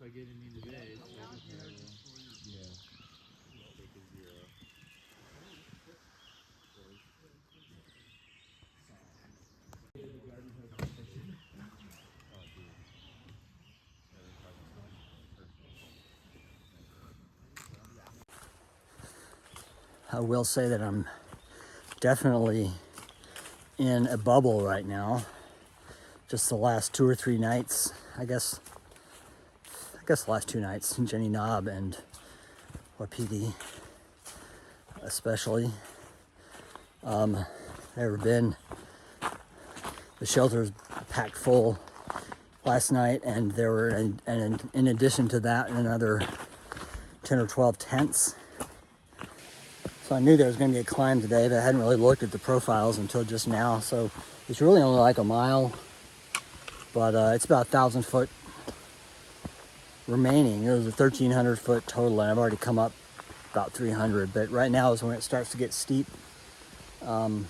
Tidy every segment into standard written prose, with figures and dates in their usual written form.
I get any today, so yeah. Take a 0. Oh, dude. I will say that I'm definitely in a bubble right now. Just the last 2 or 3 nights, I guess the last 2 nights, Jenny Knob and Wapiti especially. Never been, the shelter's packed full last night, and there were, and in addition to that, another 10 or 12 tents. So I knew there was going to be a climb today, but I hadn't really looked at the profiles until just now. So it's really only like a mile, but it's about 1,000 foot remaining. It was a 1,300 foot total, and I've already come up about 300. But right now is when it starts to get steep. It's going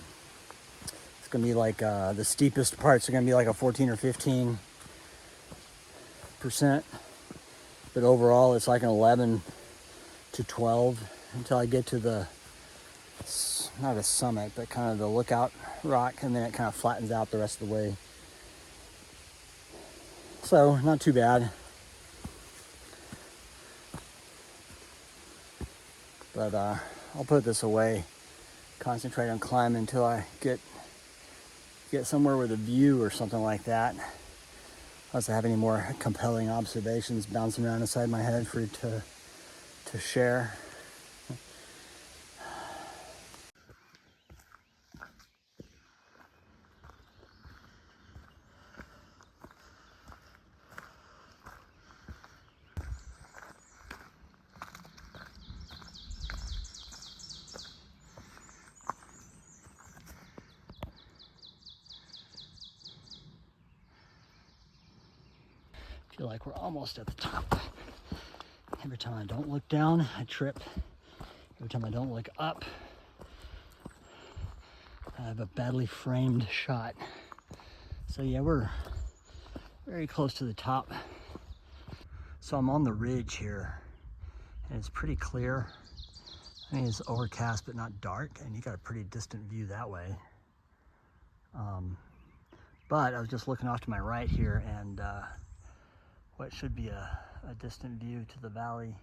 to be like the steepest parts are going to be like a 14 or 15%, but overall it's like an 11 to 12 until I get to the, not a summit, but kind of the lookout rock, and then it kind of flattens out the rest of the way. So not too bad, but I'll put this away, concentrate on climbing until I get somewhere with a view or something like that, unless I have any more compelling observations bouncing around inside my head for you to share. I feel like we're almost at the top. Every time I don't look down, I trip. Every time I don't look up, I have a badly framed shot. So yeah, we're very close to the top. So I'm on the ridge here, and it's pretty clear. I mean, it's overcast, but not dark, and you got a pretty distant view that way. But I was just looking off to my right here, and what should be a distant view to the valley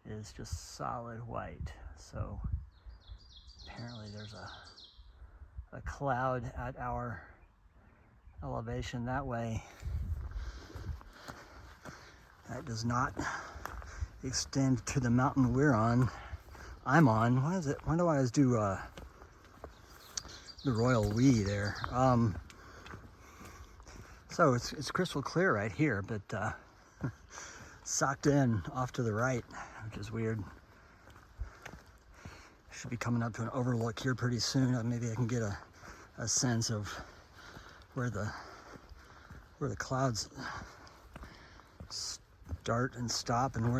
is just solid white. So apparently there's a cloud at our elevation that way that does not extend to the mountain I'm on. What is it? Why do I always do the royal we there? So it's crystal clear right here, but socked in off to the right, which is weird. Should be coming up to an overlook here pretty soon. Maybe I can get a sense of where the clouds start and stop, and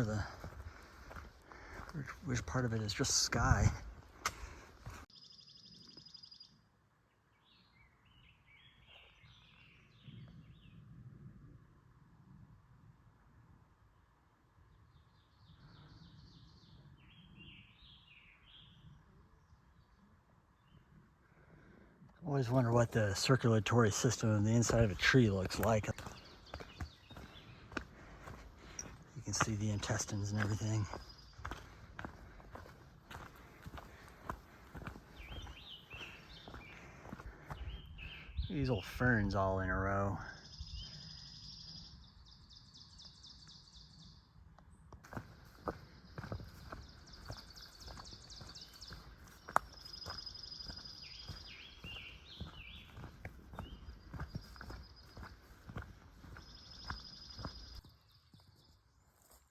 which part of it is just sky. Always wonder what the circulatory system on the inside of a tree looks like. You can see the intestines and everything. These old ferns all in a row.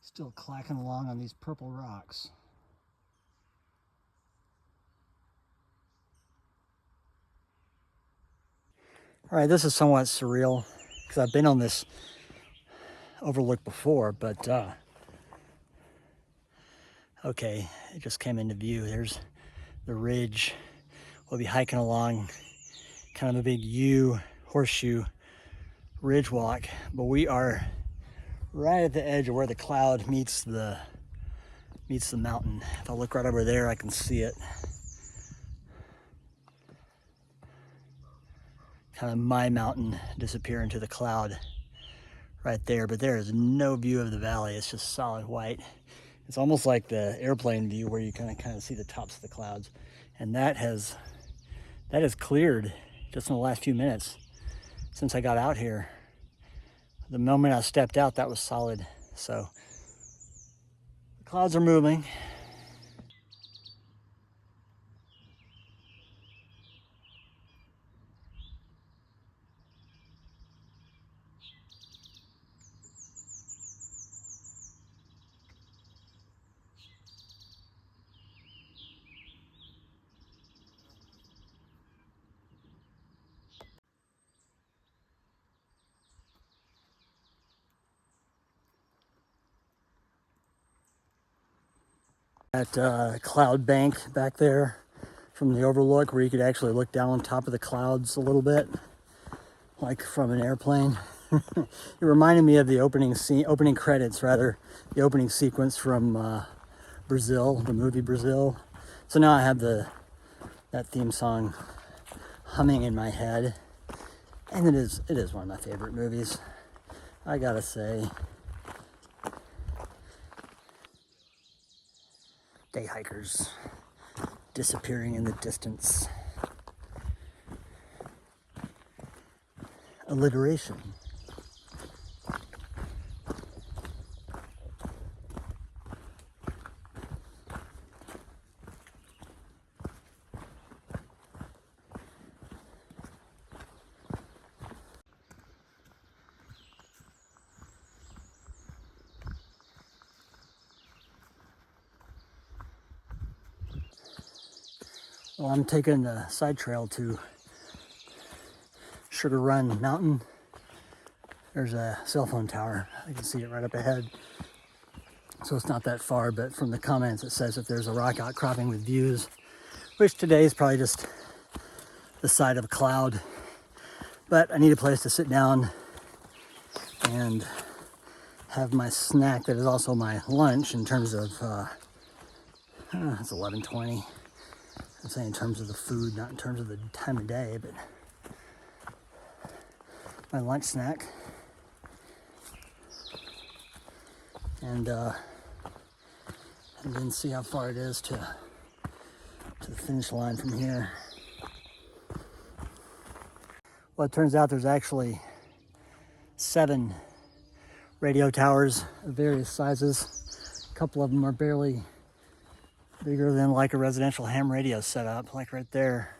Still clacking along on these purple rocks. All right, this is somewhat surreal because I've been on this overlook before, but okay, it just came into view. There's the ridge. We'll be hiking along kind of a big U horseshoe ridge walk, but we are right at the edge of where the cloud meets the mountain. If I look right over there, I can see it. Kind of my mountain disappear into the cloud right there, but there is no view of the valley. It's just solid white. It's almost like the airplane view where you kind of see the tops of the clouds. And that has cleared just in the last few minutes since I got out here. The moment I stepped out, that was solid. So the clouds are moving. That cloud bank back there from the overlook where you could actually look down on top of the clouds a little bit, like from an airplane. It reminded me of the opening credits, rather, the opening sequence from Brazil, the movie Brazil. So now I have that theme song humming in my head, and it is one of my favorite movies, I gotta say. Day hikers disappearing in the distance. Alliteration. Well, I'm taking the side trail to Sugar Run Mountain. There's a cell phone tower. I can see it right up ahead. So it's not that far, but from the comments it says that there's a rock outcropping with views, which today is probably just the side of a cloud. But I need a place to sit down and have my snack that is also my lunch in terms of, it's 11:20. I'm saying in terms of the food, not in terms of the time of day, but my lunch snack. And then see how far it is to the finish line from here. Well, it turns out there's actually 7 radio towers of various sizes. A couple of them are barely bigger than like a residential ham radio setup, like right there.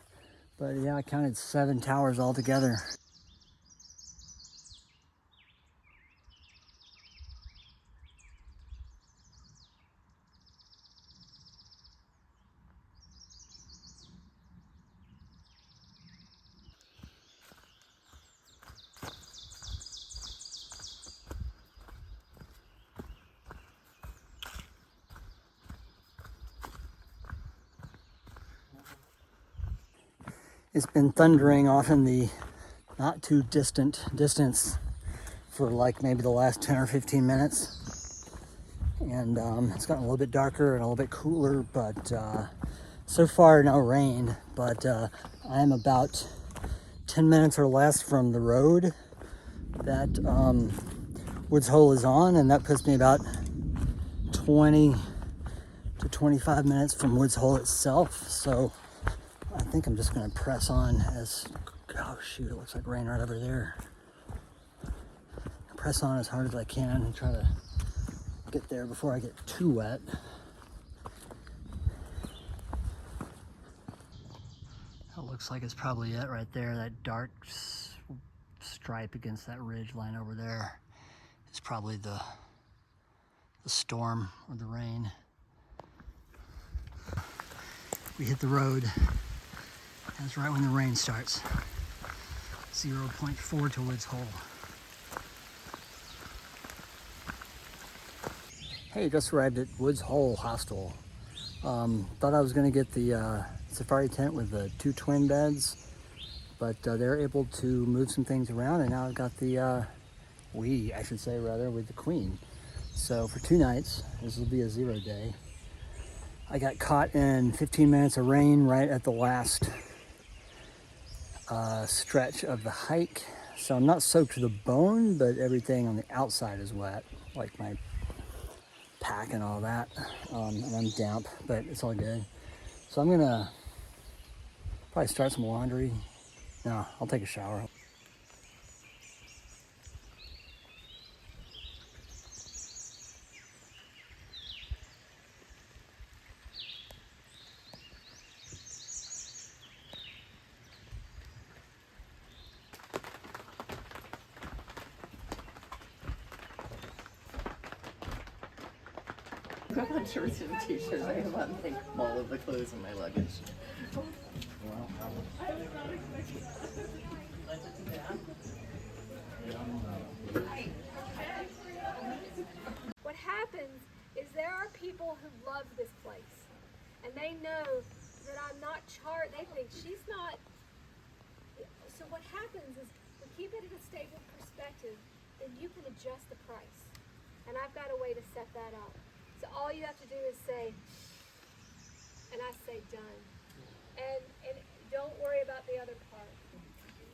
But yeah, I counted 7 towers altogether. It's been thundering off in the not too distant distance for like maybe the last 10 or 15 minutes. And it's gotten a little bit darker and a little bit cooler, but so far no rain. But I am about 10 minutes or less from the road that Woods Hole is on, and that puts me about 20 to 25 minutes from Woods Hole itself. So I think I'm just gonna press on oh shoot, it looks like rain right over there. Press on as hard as I can and try to get there before I get too wet. That looks like it's probably it right there. That dark stripe against that ridge line over there is probably the storm or the rain. We hit the road. That's right when the rain starts. 0.4 to Woods Hole. Hey, just arrived at Woods Hole Hostel. Thought I was gonna get the safari tent with the 2 twin beds, but they're able to move some things around, and now I've got the we, I should say rather, with the Queen. So for 2 nights, this will be a 0 day. I got caught in 15 minutes of rain right at the last stretch of the hike. So I'm not soaked to the bone, but everything on the outside is wet, like my pack and all that. And I'm damp, but it's all good. So I'm gonna probably start some laundry. No, I'll take a shower. I have on shorts and t-shirts. I have on like all of the clothes in my luggage. What happens is there are people who love this place, and they know that I'm not they think she's not. So what happens is we keep it at a stable perspective, then you can adjust the price. And I've got a way to set that up. So all you have to do is say, and I say done. And don't worry about the other part.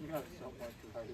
You got so much to hurt.